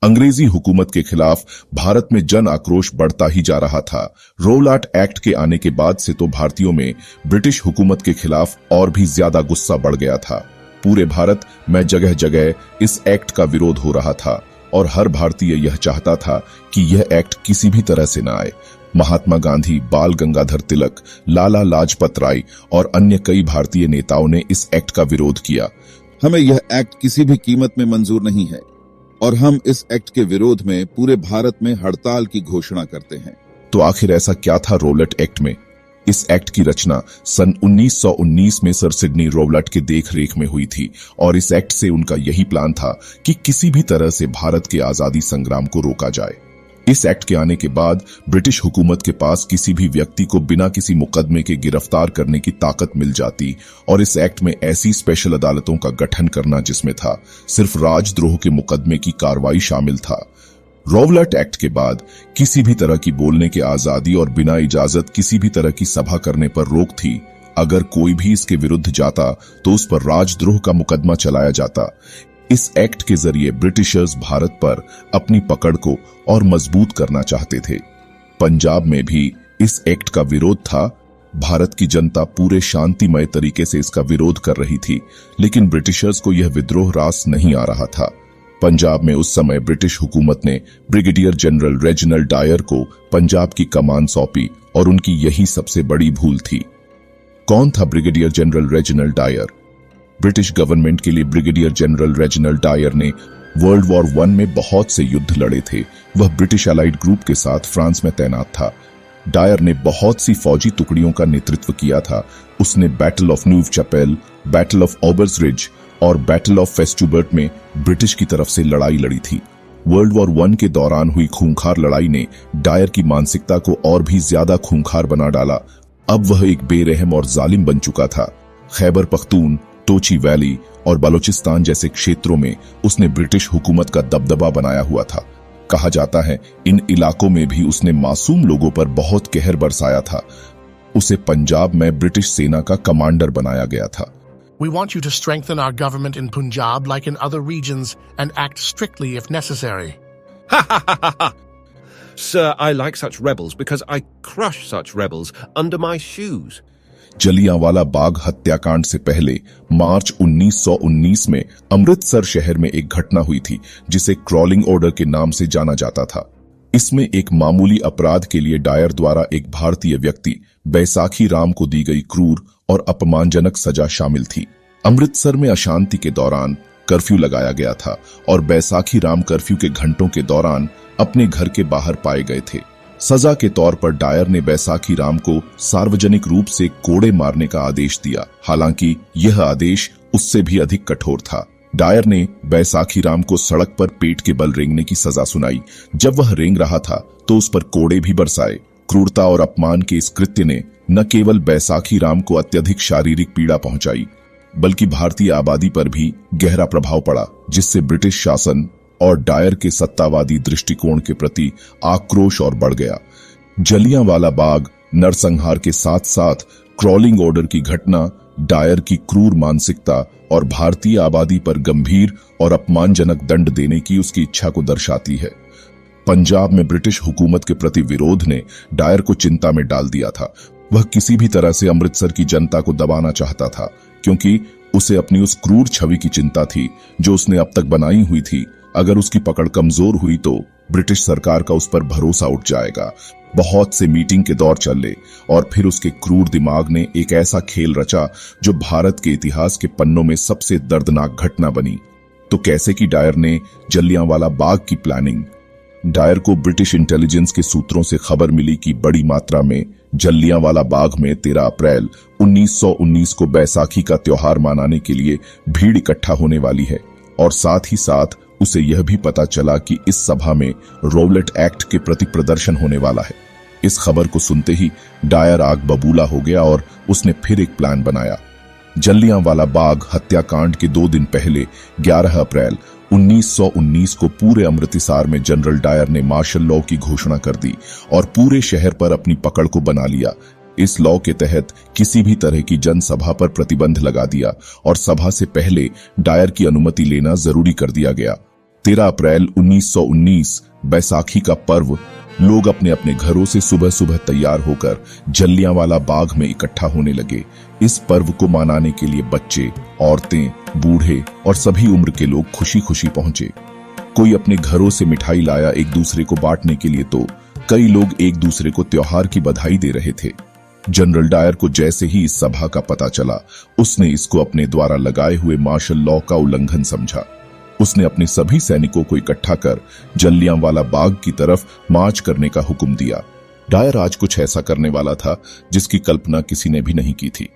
अंग्रेजी हुकूमत के खिलाफ भारत में जन आक्रोश बढ़ता ही जा रहा था। रोवलाट एक्ट के आने के बाद से तो भारतीयों में ब्रिटिश हुकूमत के खिलाफ और भी ज्यादा गुस्सा बढ़ गया था। पूरे भारत में जगह जगह इस एक्ट का विरोध हो रहा था और हर भारतीय यह चाहता था कि यह एक्ट किसी भी तरह से न आए। महात्मा गांधी, बाल गंगाधर तिलक, लाला लाजपत राय और अन्य कई भारतीय नेताओं ने इस एक्ट का विरोध किया। हमें यह एक्ट किसी भी कीमत में मंजूर नहीं है और हम इस एक्ट के विरोध में पूरे भारत में हड़ताल की घोषणा करते हैं। तो आखिर ऐसा क्या था रोवलट एक्ट में? इस एक्ट की रचना सन 1919 में सर सिडनी रोवलट के देखरेख में हुई थी और इस एक्ट से उनका यही प्लान था कि किसी भी तरह से भारत के आजादी संग्राम को रोका जाए। इस एक्ट के आने के बाद ब्रिटिश हुकूमत के पास किसी भी व्यक्ति को बिना किसी मुकदमे के गिरफ्तार करने की ताकत मिल जाती और इस एक्ट में ऐसी स्पेशल अदालतों का गठन करना जिसमें था सिर्फ राजद्रोह के मुकदमे की कार्रवाई शामिल था। रोवलट एक्ट के बाद किसी भी तरह की बोलने की आजादी और बिना इजाजत किसी भी तरह की सभा करने पर रोक थी। अगर कोई भी इसके विरुद्ध जाता तो उस पर राजद्रोह का मुकदमा चलाया जाता। इस एक्ट के जरिए ब्रिटिशर्स भारत पर अपनी पकड़ को और मजबूत करना चाहते थे। पंजाब में भी इस एक्ट का विरोध था। भारत की जनता पूरे शांतिमय तरीके से इसका विरोध कर रही थी, लेकिन ब्रिटिशर्स को यह विद्रोह रास नहीं आ रहा था। पंजाब में उस समय ब्रिटिश हुकूमत ने ब्रिगेडियर जनरल रेजिनाल्ड डायर को पंजाब की कमान सौंपी और उनकी यही सबसे बड़ी भूल थी। कौन था brigadier general Reginald Dyer? British government के लिए ब्रिगेडियर जनरल रेजिनाल्ड डायर ने वर्ल्ड वॉर 1 में बहुत से युद्ध लड़े थे। वह ब्रिटिश अलाइड ग्रुप के साथ फ्रांस में तैनात था। डायर ने बहुत सी फौजी टुकड़ियों का नेतृत्व किया था। उसने battle of Neuve Chapelle, battle of Aubers Ridge और बैटल ऑफ फेस्टुबर्ट में ब्रिटिश की तरफ से लड़ाई लड़ी थी। वर्ल्ड वॉर 1 के दौरान हुई खूंखार लड़ाई ने डायर की मानसिकता को और भी ज्यादा खूंखार बना डाला। अब वह एक बेरहम और जालिम बन चुका था। खैबर पख्तून, टोची वैली और बलूचिस्तान जैसे क्षेत्रों में उसने ब्रिटिश हुकूमत का दबदबा बनाया हुआ था। कहा जाता है इन इलाकों में भी उसने मासूम लोगों पर बहुत कहर बरसाया था। उसे पंजाब में ब्रिटिश सेना का कमांडर बनाया गया था। We want you to strengthen our government in Punjab like in other regions and act strictly if necessary. Ha ha ha ha ha! Sir, I like such rebels because I crush such rebels under my shoes. Jallianwala Bagh हत्याकांड से पहले मार्च 1919 में अमृतसर शहर में एक घटना हुई थी जिसे क्रॉलिंग ऑर्डर के नाम से जाना जाता था। इसमें एक मामूली अपराध के लिए डायर द्वारा एक भारतीय व्यक्ति बैसाखी राम को दी गई क्रूर और अपमानजनक सजा शामिल थी। अमृतसर में अशांति के दौरान कर्फ्यू लगाया गया था और बैसाखी राम कर्फ्यू के घंटों के दौरान अपने घर के बाहर पाए गए थे। सजा के तौर पर डायर ने बैसाखी राम को सार्वजनिक रूप से कोड़े मारने का आदेश दिया। हालांकि यह आदेश उससे भी अधिक कठोर था। डायर ने बैसाखी राम को सड़क पर पेट के बल रेंगने की सजा सुनाई। जब वह रेंग रहा था तो उस पर कोड़े भी बरसाए। क्रूरता और अपमान के इस कृत्य ने न केवल बैसाखी राम को अत्यधिक शारीरिक पीड़ा पहुंचाई, बल्कि भारतीय आबादी पर भी गहरा प्रभाव पड़ा, जिससे ब्रिटिश शासन और डायर के सत्तावादी दृष्टिकोण के प्रति आक्रोश और बढ़ गया। जलियांवाला बाग नरसंहार के साथ साथ क्रॉलिंग ऑर्डर की घटना डायर की क्रूर मानसिकता और भारतीय आबादी पर गंभीर और अपमानजनक दंड देने की उसकी इच्छा को दर्शाती है। पंजाब में ब्रिटिश हुकूमत के प्रति विरोध ने डायर को चिंता में डाल दिया था। वह किसी भी तरह से अमृतसर की जनता को दबाना चाहता था, क्योंकि उसे अपनी उस क्रूर छवि की चिंता थी जो उसने अब तक बनाई हुई थी। अगर उसकी पकड़ कमजोर हुई तो ब्रिटिश सरकार का उस पर भरोसा उठ जाएगा। बहुत से मीटिंग के दौर चले और फिर उसके क्रूर दिमाग ने एक ऐसा खेल रचा जो भारत के इतिहास के पन्नों में सबसे दर्दनाक घटना बनी। तो कैसे की डायर ने जलियांवाला बाग की प्लानिंग? डायर को ब्रिटिश इंटेलिजेंस के सूत्रों से खबर मिली कि बड़ी मात्रा में जलियांवाला बाग में 13 अप्रैल 1919 को बैसाखी का त्योहार मनाने के लिए भीड़ इकट्ठा होने वाली है और साथ ही साथ उसे यह भी पता चला कि इस सभा में रोवलट एक्ट के प्रति प्रदर्शन होने वाला है। इस खबर को सुनते ही डायर आग बबूला हो गया और उसने फिर एक प्लान बनाया। जलियांवाला बाग हत्याकांड के 2 दिन पहले 11 अप्रैल 1919 को पूरे अमृतसर में जनरल डायर ने मार्शल लॉ की घोषणा कर दी और पूरे शहर पर अपनी पकड़ को बना लिया। इस लॉ के तहत किसी भी तरह की जनसभा पर प्रतिबंध लगा दिया और सभा से पहले डायर की अनुमति लेना जरूरी कर दिया गया। 13 अप्रैल 1919 बैसाखी का पर्व। लोग अपने अपने घरों से सुबह सुबह तैयार होकर जलियांवाला बाग में इकट्ठा होने लगे। इस पर्व को मनाने के लिए बच्चे, औरतें, बूढ़े और सभी उम्र के लोग खुशी खुशी पहुंचे। कोई अपने घरों से मिठाई लाया एक दूसरे को बांटने के लिए, तो कई लोग एक दूसरे को त्योहार की बधाई दे रहे थे। जनरल डायर को जैसे ही इस सभा का पता चला, उसने इसको अपने द्वारा लगाए हुए मार्शल लॉ का उल्लंघन समझा। उसने अपने सभी सैनिकों को इकट्ठा कर जलियांवाला बाग की तरफ मार्च करने का हुक्म दिया। डायर आज कुछ ऐसा करने वाला था जिसकी कल्पना किसी ने भी नहीं की थी।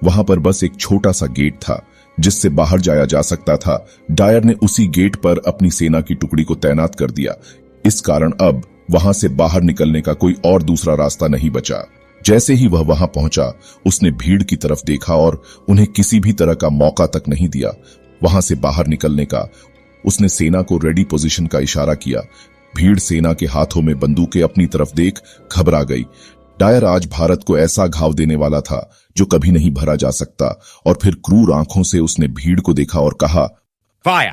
वहां पर बस एक छोटा सा गेट था जिससे बाहर जाया जा सकता था। डायर ने उसी गेट पर अपनी सेना की टुकड़ी को तैनात कर दिया। इस कारण अब वहां से बाहर निकलने का कोई और दूसरा रास्ता नहीं बचा। जैसे ही वह वहां पहुंचा, उसने भीड़ की तरफ देखा और उन्हें किसी भी तरह का मौका तक नहीं दिया वहां से बाहर निकलने का। उसने सेना को रेडी पोजीशन का इशारा किया। भीड़ सेना के हाथों में बंदूकें अपनी तरफ देख घबरा गई। डायर आज भारत को ऐसा घाव देने वाला था जो कभी नहीं भरा जा सकता, और फिर क्रूर आंखों से उसने भीड़ को देखा और कहा, फायर!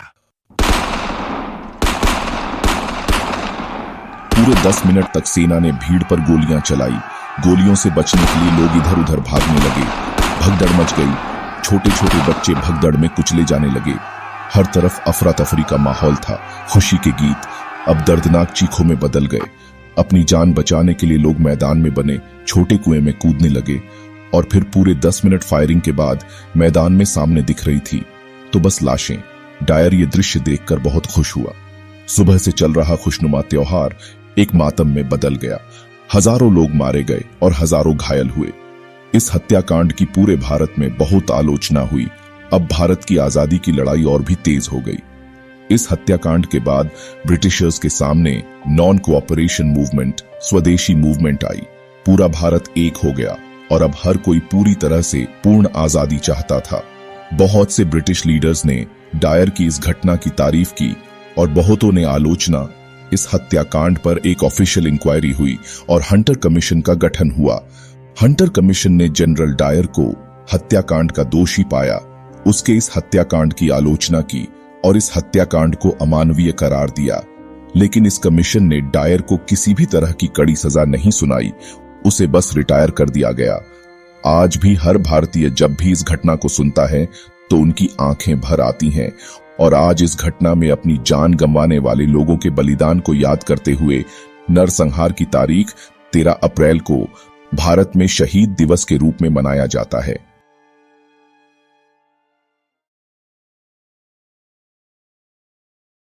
पूरे 10 मिनट तक सेना ने भीड़ पर गोलियां चलाई। गोलियों से बचने के लिए लोग इधर उधर भागने लगे। भगदड़ मच गई। छोटे छोटे बच्चे भगदड़ में कुचले जाने लगे। हर तरफ अफरा तफरी का माहौल था। खुशी के गीत अब दर्दनाक चीखों में बदल गए। अपनी जान बचाने के लिए लोग मैदान में बने छोटे कुएं में कूदने लगे। और फिर पूरे 10 मिनट फायरिंग के बाद मैदान में सामने दिख रही थी तो बस लाशें। डायर ये दृश्य देखकर बहुत खुश हुआ। सुबह से चल रहा खुशनुमा त्योहार एक मातम में बदल गया। हजारों लोग मारे गए और हजारों घायल हुए। इस हत्याकांड की पूरे भारत में बहुत आलोचना हुई। अब भारत की आजादी की लड़ाई और भी तेज हो गई। इस हत्याकांड के बाद ब्रिटिशर्स के सामने नॉन कोऑपरेशन मूवमेंट, स्वदेशी मूवमेंट आई। पूरा भारत एक हो गया और अब हर कोई पूरी तरह से पूर्ण आजादी चाहता था। बहुत से ब्रिटिश लीडर्स ने डायर की इस घटना की तारीफ की और बहुतों ने आलोचना। इस हत्याकांड पर एक ऑफिशियल इंक्वायरी हुई और हंटर कमीशन का गठन हुआ। हंटर कमीशन ने जनरल डायर को हत्याकांड का दोषी पाया। उसके इस हत्याकांड की आलोचना की और इस हत्याकांड को अमानवीय करार दिया। लेकिन इस कमीशन ने डायर को किसी भी तरह की कड़ी सजा नहीं सुनाई। उसे बस रिटायर कर दिया गया। आज भी हर भारतीय जब भी इस घटना को सुनता है तो उनकी आंखें भर आती हैं। और आज इस घटना में अपनी जान गंवाने वाले लोगों के बलिदान को याद करते हुए नरसंहार की तारीख 13 अप्रैल को भारत में शहीद दिवस के रूप में मनाया जाता है।